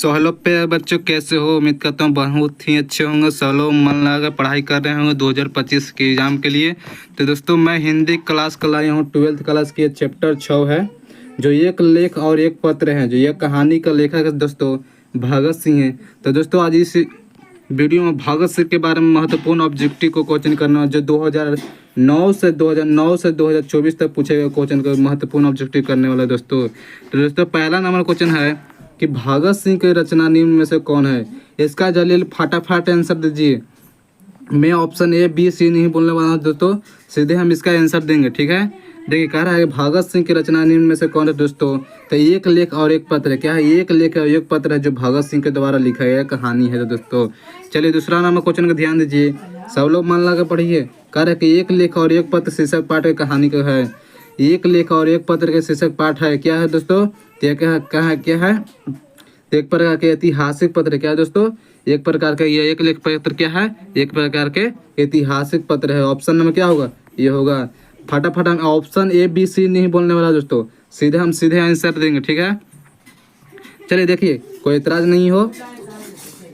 So hello पे बच्चों, कैसे हो? उम्मीद करता हूँ बहुत ही अच्छे होंगे। सब लोग मन लगा पढ़ाई कर रहे होंगे 2025 के एग्ज़ाम के लिए। तो दोस्तों मैं हिंदी क्लास का लाया हूँ 12th क्लास की। चैप्टर 6 है, जो एक लेख और एक पत्र है। जो यह कहानी का लेखक है दोस्तों भगत सिंह है। तो दोस्तों आज इस वीडियो में भगत सिंह के बारे में महत्वपूर्ण ऑब्जेक्टिव को क्वेश्चन करना है, जो 2009 से 2024 तक पूछे गए क्वेश्चन को महत्वपूर्ण ऑब्जेक्टिव करने वाला है दोस्तों। तो दोस्तों पहला नंबर क्वेश्चन है कि भगत सिंह की रचना निम्न में से कौन है? इसका जलील फटाफट आंसर दीजिए। मैं ऑप्शन ए बी सी नहीं बोलने वाला हूँ दोस्तों, सीधे हम इसका आंसर देंगे। ठीक है, देखिए कह रहा है भगत सिंह की रचना निम्न में से कौन है दोस्तों? तो एक लेख और एक पत्र है। क्या है? एक लेख और एक पत्र है जो भगत सिंह के द्वारा लिखा गया कहानी है। तो दोस्तों चलिए दूसरा नंबर क्वेश्चन का ध्यान दीजिए, सब लोग मन लगा पढ़िए। कह रहा है कि एक लेख और एक पत्र शीर्षक पाठ की कहानी का है। एक लेख और एक पत्र के शीर्षक पाठ है। क्या है दोस्तों? क्या है? एक प्रकार के ऐतिहासिक पत्र। क्या है दोस्तों? एक प्रकार का ये एक लेख पत्र क्या है? एक प्रकार के ऐतिहासिक पत्र है। ऑप्शन नंबर क्या होगा? ये होगा। फटाफट हम ऑप्शन ए बी सी नहीं बोलने वाला दोस्तों, सीधे आंसर देंगे। ठीक है, चलिए देखिए कोई एतराज नहीं हो,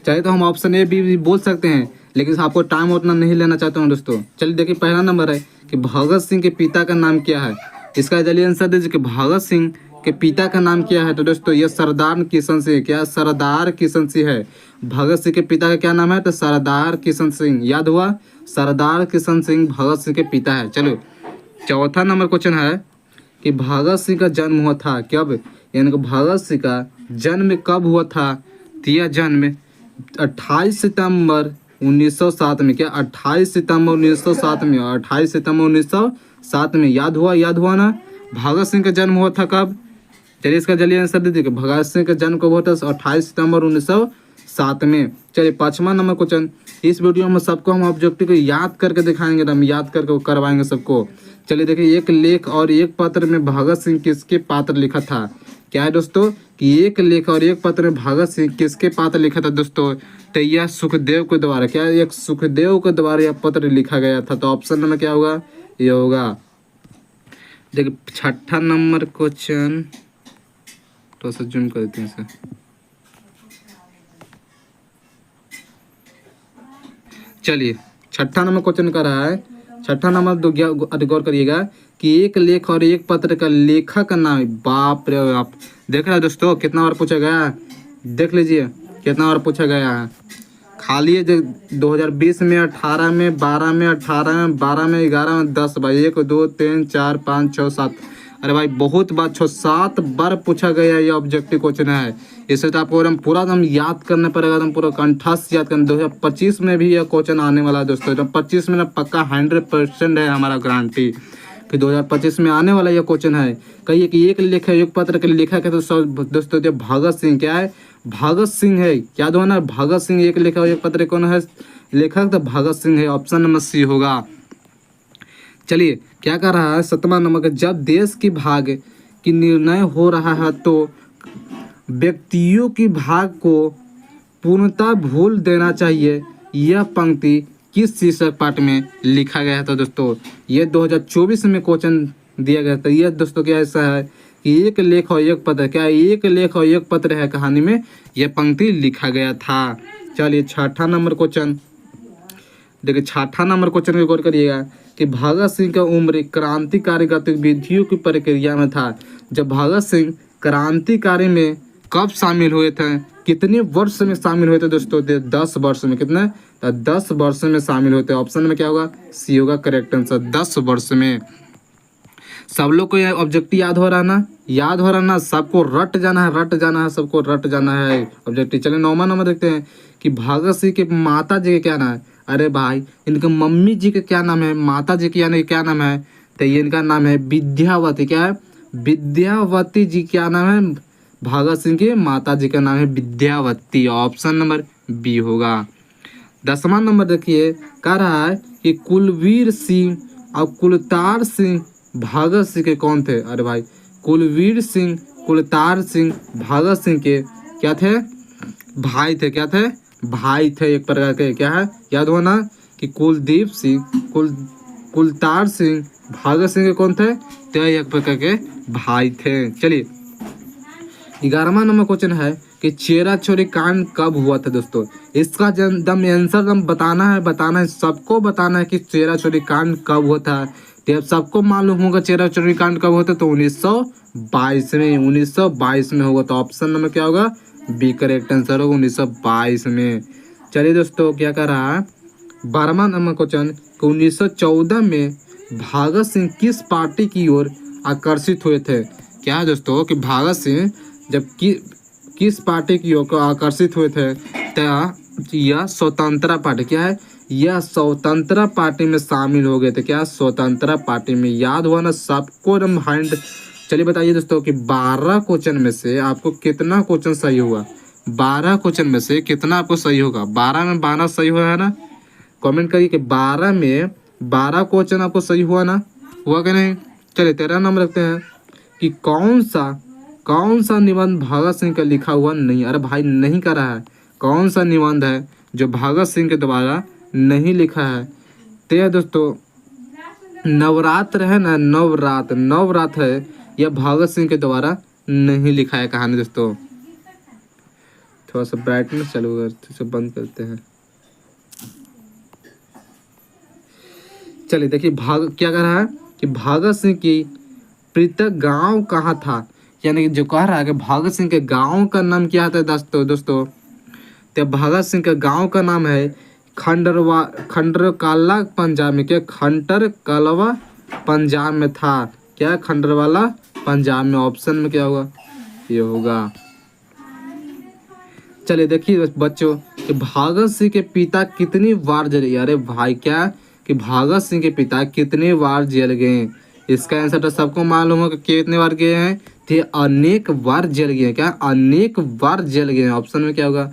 चाहे तो हम ऑप्शन ए बी बोल सकते हैं, लेकिन आपको टाइम उतना नहीं लेना चाहता हूँ दोस्तों। चलिए देखिए पहला नंबर है कि भगत सिंह के पिता का नाम क्या है? इसका जल्दी आंसर दीजिए कि भगत सिंह के पिता का नाम क्या है? तो दोस्तों ये सरदार किशन सिंह। क्या? सरदार किशन सिंह है। भगत सिंह के पिता का क्या नाम है? तो सरदार किशन सिंह। याद हुआ? सरदार किशन सिंह भगत सिंह के पिता है। चलो चौथा नंबर क्वेश्चन है कि भगत सिंह का जन्म हुआ था कब? यानी कि भगत सिंह का जन्म कब हुआ था? तो यह जन्म 28 सितंबर 1907 में। क्या? 28 सितंबर 1907 में। 28 सितंबर 1907 में। याद हुआ ना? भगत सिंह का जन्म हुआ था कब? चलिए इसका जल्दी आंसर दीजिए कि भगत सिंह का जन्म कब हुआ था? 28 सितंबर 1907 में। चलिए पांचवा नंबर क्वेश्चन, इस वीडियो में सबको हम ऑब्जेक्टिव को याद करके दिखाएंगे, तो हम याद करके करवाएंगे सबको। चलिए देखिए एक लेख और एक पत्र में भगत सिंह किसके पात्र लिखा था? क्या है दोस्तों कि एक लेख और एक पत्र में भगत सिंह किसके पात्र लिखा था दोस्तों? तो यह सुखदेव के द्वारा। क्या? एक सुखदेव के द्वारा यह पत्र लिखा गया था। तो ऑप्शन नंबर क्या होगा? ये होगा। देखिए छठा नंबर क्वेश्चन, थोड़ा सा जूम कर देते हैं इसे। चलिए छठा नंबर क्वेश्चन कर रहा है। छठा नंबर गौर करिएगा कि एक लेख और एक पत्र का लेखक का नाम। बाप रे बाप, देख रहे हैं दोस्तों कितना बार पूछा गया? देख लीजिए कितना बार पूछा गया है। खाली है जो 2020 में, 18 में, 12 में, 18 में, 12 में, 11 में, 10 भाई 1 2 3 4 5 6 7। अरे भाई बहुत बार 6-7 बार पूछा गया ये ऑब्जेक्टिव क्वेश्चन है। इसे तो आपको एकदम पूरा एकदम याद करना पड़ेगा, एकदम पूरा कंठस्थ याद करना। 2025 में भी यह क्वेश्चन आने वाला है दोस्तों। 2025 में ना पक्का 100% है हमारा गारंटी कि 2025 में आने वाला यह क्वेश्चन है। कहिए कि एक लेख है एक पत्र के लेखक है तो सब दोस्तों जो भगत सिंह। क्या है? भगत सिंह है। याद हो ना? भगत सिंह एक लेख और एक पत्र कौन है लेखक? तो भगत सिंह है। ऑप्शन नंबर सी होगा। चलिए क्या कर रहा है सतवां नंबर का, जब देश की भाग की निर्णय हो रहा है तो व्यक्तियों की भाग को पूर्णतः भूल देना चाहिए। यह पंक्ति किस शीर्षक पाठ में लिखा गया था दोस्तों? ये 2024 में क्वेश्चन दिया गया था। यह दोस्तों क्या ऐसा है कि एक लेख और एक पत्र। क्या? एक लेख और एक पत्र है कहानी में यह पंक्ति लिखा गया था। चलिए छठा नंबर क्वेश्चन, देखिए छठा नंबर क्वेश्चन को गौर करिएगा कि भगत सिंह का उम्र क्रांतिकारी गतिविधियों की प्रक्रिया में था। जब भगत सिंह क्रांतिकारी में कब शामिल हुए थे? कितने वर्ष में शामिल हुए थे दोस्तों? 10 वर्ष में। कितने? 10 वर्ष में शामिल होते हैं। ऑप्शन में क्या होगा? सी होगा करेक्ट आंसर, 10 वर्ष में। सब लोग को यह ऑब्जेक्टिव याद हो रहा ना? याद हो रहा ना? सबको रट जाना है, सबको रट जाना है ऑब्जेक्टिव। चलिए 9वां नंबर देखते हैं कि भगत सिंह के माता जी के क्या नाम है? अरे भाई इनके मम्मी जी का क्या नाम है? माता जी के यानी क्या नाम है? तो ये इनका नाम है विद्यावती। क्या है? विद्यावती जी। क्या नाम है? भगत सिंह की माता जी का नाम है विद्यावती। ऑप्शन नंबर बी होगा। 10वां नंबर देखिए कह रहा है कि कुलवीर सिंह और कुलतार सिंह भगत सिंह के कौन थे? अरे भाई कुलवीर सिंह कुलतार सिंह भगत सिंह के क्या थे? भाई थे। क्या थे? भाई थे एक प्रकार के। क्या है? याद हो ना कि कुलदीप सिंह कुलतार सिंह भगत सिंह के कौन थे? तो एक प्रकार के भाई थे। चलिए 11वां नंबर क्वेश्चन है कि चेरा चोरी कांड कब हुआ था दोस्तों। इसका दम आंसर दम बताना है, सबको बताना है कि चेरा चोरी कांड कब हुआ था। तो अब सबको मालूम होगा चेरा चोरी कांड कब होता, तो 1922 में, 1922 में होगा। तो ऑप्शन नंबर क्या होगा, बी करेक्ट आंसर होगा 1922 में। चलिए दोस्तों, क्या कर रहा है 12वां नंबर क्वेश्चन, 1914 में भगत सिंह किस पार्टी की ओर आकर्षित हुए थे। क्या है दोस्तों कि भगत सिंह जब किस पार्टी की ओर आकर्षित हुए थे, तो यह स्वतंत्रता पार्टी, क्या है, यह स्वतंत्रता पार्टी में शामिल हो गए थे। क्या, स्वतंत्रता पार्टी में। याद हुआ ना सबको एकदम हैंड। चलिए बताइए दोस्तों कि 12 क्वेश्चन में से आपको कितना क्वेश्चन सही हुआ, 12 क्वेश्चन में से कितना आपको सही होगा। 12 में 12 सही हुआ है ना, कमेंट करिए कि 12 में 12 क्वेश्चन आपको सही हुआ ना, हुआ कि नहीं। चलिए 13 नंबर रखते हैं कि कौन सा निबंध भगत सिंह का लिखा हुआ नहीं। अरे भाई नहीं कर रहा है, कौन सा निबंध है जो भगत सिंह के द्वारा नहीं लिखा है। तो यह दोस्तों नवरात्र है ना, नवरात्र है, यह भगत सिंह के द्वारा नहीं लिखा है कहानी दोस्तों। थोड़ा सा ब्राइटनेस चालू करते, तो बंद करते हैं। चलिए देखिए क्या कह रहा है कि भगत सिंह की पृथक गांव कहाँ था, यानी कि जो कह रहा है कि भगत सिंह के गांव का नाम क्या था दोस्तों। तो भगत सिंह के गांव का नाम है खंडरकाला पंजाब में। क्या, खंडर कलवा पंजाब में था। क्या, खंडरवाला पंजाब में। ऑप्शन में क्या होगा, ये होगा। चलिए देखिए बच्चों कि भगत सिंह के पिता कितनी बार जले। अरे भाई क्या कि भगत सिंह के पिता कितने बार जल गए, इसका आंसर तो सबको मालूम होगा कि कितने बार गए हैं, थे अनेक बार जल गए। क्या, अनेक बार जल गए। ऑप्शन में क्या होगा,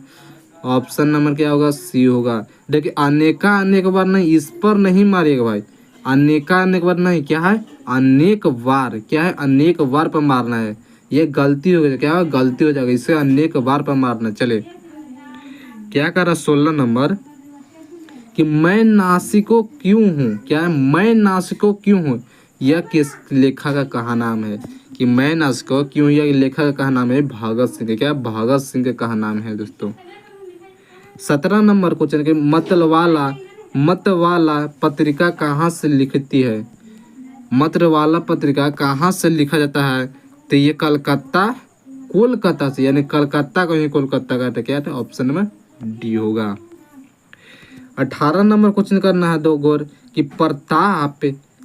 ऑप्शन नंबर क्या होगा, सी होगा। देखिए अनेक बार नहीं, इस पर नहीं मारिएगा भाई, अनेक बार नहीं, क्या है, अनेक बार। क्या है, अनेक बार पर मारना है, ये गलती हो गई। क्या है, गलती हो जाएगा, इसे अनेक बार पर मारना। चले क्या कर रहा 16 नंबर कि मैं नासिको क्यों हूँ। क्या है, मैं नासिको क्यों हूँ, यह किस लेखक का कहा नाम है कि मैं नासिको क्यों, यह लेखक का कहा नाम है भगत सिंह। क्या, भगत सिंह का कहा नाम है दोस्तों। 17 नंबर क्वेश्चन के मतवाला पत्रिका कहाँ से लिखती है। मतवाला पत्रिका कहाँ से लिखा जाता है, तो ये कोलकाता से, यानी कलकत्ता को ही कोलकाता कहते। क्या था, ऑप्शन में डी होगा। 18 नंबर क्वेश्चन करना है 2 गोर कि प्रताप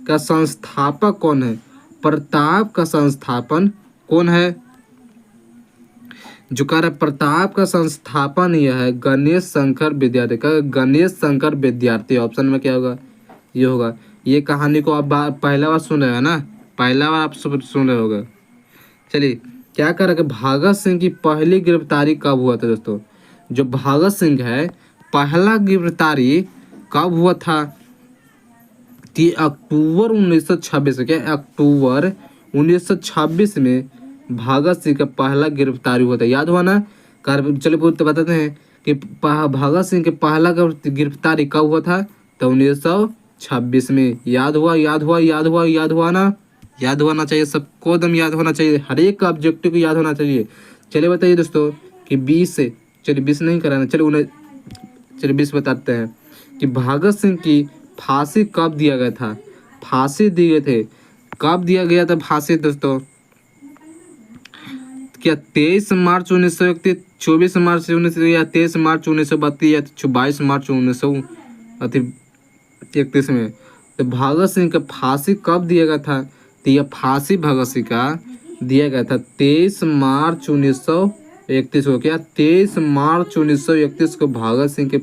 का संस्थापक कौन है। प्रताप का संस्थापन कौन है, जो कह रहा है प्रताप का संस्थापन यह है गणेश शंकर विद्यार्थी का, गणेश शंकर विद्यार्थी। ऑप्शन में क्या होगा, ये होगा। ये कहानी को आप पहला बार सुन रहे हैं ना, पहला बार आप सुन रहे होगा। चलिए क्या कर रहे, भगत सिंह की पहली गिरफ्तारी कब हुआ था दोस्तों। जो भगत सिंह है पहला गिरफ्तारी कब हुआ था, कि अक्टूबर 1926। क्या, अक्टूबर 1926 में भगत सिंह का पहला गिरफ्तारी हुआ था। याद हुआ ना, चलिए तो बताते हैं कि भगत सिंह के पहला गिरफ्तारी कब हुआ था, तो 1926 में। याद हुआ ना, याद होना चाहिए सबको, एकदम याद होना चाहिए, हर एक ऑब्जेक्टिव को याद होना चाहिए। चलिए बताइए दोस्तों कि 20 से, चलिए 20 नहीं कराना, चलिए 20 बताते हैं कि भगत सिंह की फांसी कब दिया गया था। फांसी दिए थे, कब दिया गया था फांसी दोस्तों। क्या 23 मार्च 1931, 24 मार्च 19, या 23 मार्च 1932, या 22 मार्च 1931 में। तो भगत सिंह का फांसी कब दिया गया था, तो यह फांसी भगत सिंह का दिया गया था 23 मार्च 1931 को। क्या, 23 मार्च 1931 को भगत सिंह के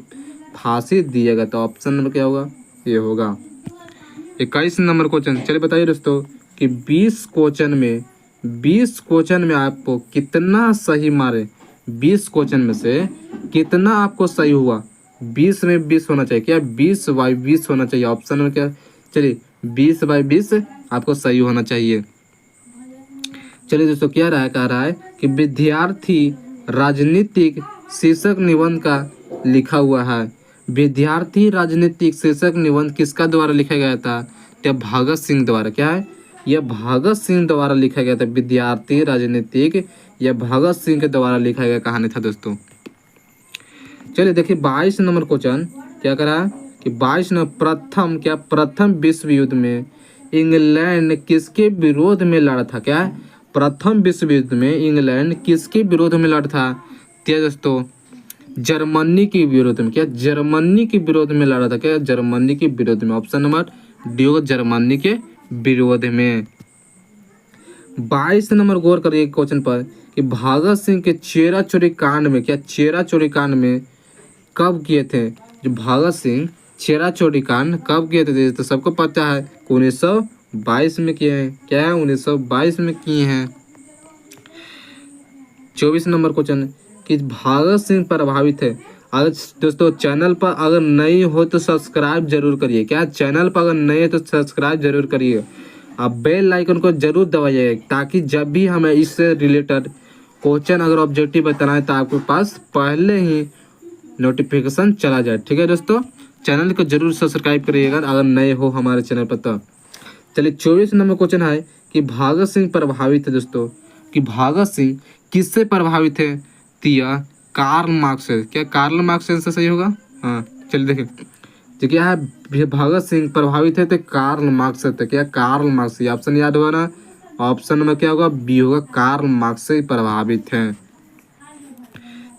फांसी दिया गया था। ऑप्शन नंबर क्या होगा, ये होगा। 21 नंबर क्वेश्चन, चलिए बताइए दोस्तों कि 20 क्वेश्चन में आपको कितना सही मारे, 20 क्वेश्चन में से कितना आपको सही हुआ। 20 में 20 होना चाहिए। क्या, 20/20 होना चाहिए। ऑप्शन में क्या, चलिए 20/20 आपको सही होना चाहिए। चलिए दोस्तों क्या कह रहा है कि विद्यार्थी राजनीतिक शीर्षक निबंध का लिखा हुआ है। विद्यार्थी राजनीतिक शीर्षक निबंध किसका द्वारा लिखा गया था, तो भगत सिंह द्वारा। क्या है, यह भगत सिंह द्वारा लिखा गया था। विद्यार्थी राजनीतिक यह भगत सिंह के द्वारा लिखा गया कहानी था दोस्तों। चलिए देखिए 22 नंबर क्वेश्चन क्या करा कि 22 नंबर प्रथम विश्व युद्ध में इंग्लैंड किसके विरोध में लड़ा था। क्या प्रथम विश्व युद्ध में इंग्लैंड किसके विरोध में लड़ा था। क्या दोस्तों जर्मनी के विरोध में। क्या जर्मनी के विरोध में लड़ा था। क्या जर्मनी के विरोध में। ऑप्शन नंबर डी होगा जर्मनी के विरोध में। 22 नंबर गौर करिए क्वेश्चन पर कि भगत सिंह के चेरा चोरी कांड में। क्या चेरा चोरी कांड में कब किए थे। जो भगत सिंह चेरा चोरी कांड कब किए थे तो सबको पता है 1922 में किए हैं। क्या है 1922 में किए हैं। 24 नंबर क्वेश्चन कि भगत सिंह प्रभावित है। अगर दोस्तों चैनल पर अगर नई हो तो सब्सक्राइब जरूर करिए। क्या चैनल पर अगर नए तो सब्सक्राइब जरूर करिए। आप बेल आइकन को जरूर दबाइए ताकि जब भी हमें इससे रिलेटेड क्वेश्चन अगर ऑब्जेक्टिव बताना है तो आपके पास पहले ही नोटिफिकेशन चला जाए। ठीक है दोस्तों चैनल को जरूर सब्सक्राइब करिएगा अगर नए हो हमारे चैनल पर तो। चलिए 24 नंबर क्वेश्चन है कि भगत सिंह प्रभावित है दोस्तों कि भगत सिंह किससे प्रभावित है। तिया कार्ल मार्क्स से। क्या कार्ल मार्क्स से सही होगा। हाँ चलिए देखिए तो क्या है भगत सिंह प्रभावित है तो कार्ल मार्क्स से। क्या कार्ल मार्क्स ये ऑप्शन याद होगा ना। ऑप्शन नंबर क्या होगा बी होगा कार्ल मार्क्स से प्रभावित है।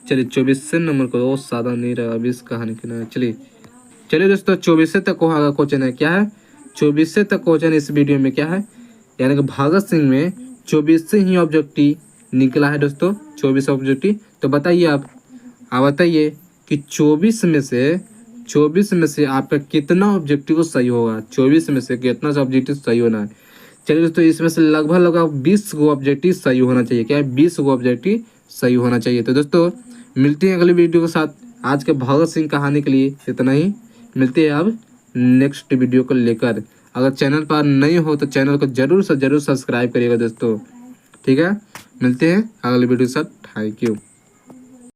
चलिए 24 नंबर को सादा नहीं रहा अभी इस कहानी के ना। चलिए दोस्तों 24 तक क्वेश्चन है। क्या है 24 तक क्वेश्चन इस वीडियो में क्या है यानी कि भगत सिंह में 24 से ही ऑब्जेक्टिव निकला है दोस्तों 24 ऑब्जेक्टिव। तो बताइए आप बताइए कि 24 में से आपका कितना ऑब्जेक्टिव सही होगा। 24 में से कितना सा ऑब्जेक्टिव सही होना है। चलिए दोस्तों इसमें से लगभग 20 गो ऑब्जेक्टिव सही होना चाहिए। क्या है 20 गो ऑब्जेक्टिव सही होना चाहिए। तो दोस्तों मिलते हैं अगली वीडियो के साथ। आज के भगत सिंह कहानी के लिए इतना ही। मिलते हैं अब नेक्स्ट वीडियो को लेकर। अगर चैनल पर नए हो तो चैनल को जरूर से जरूर सब्सक्राइब करिएगा दोस्तों। ठीक है मिलते हैं अगले वीडियो के साथ। Thank you.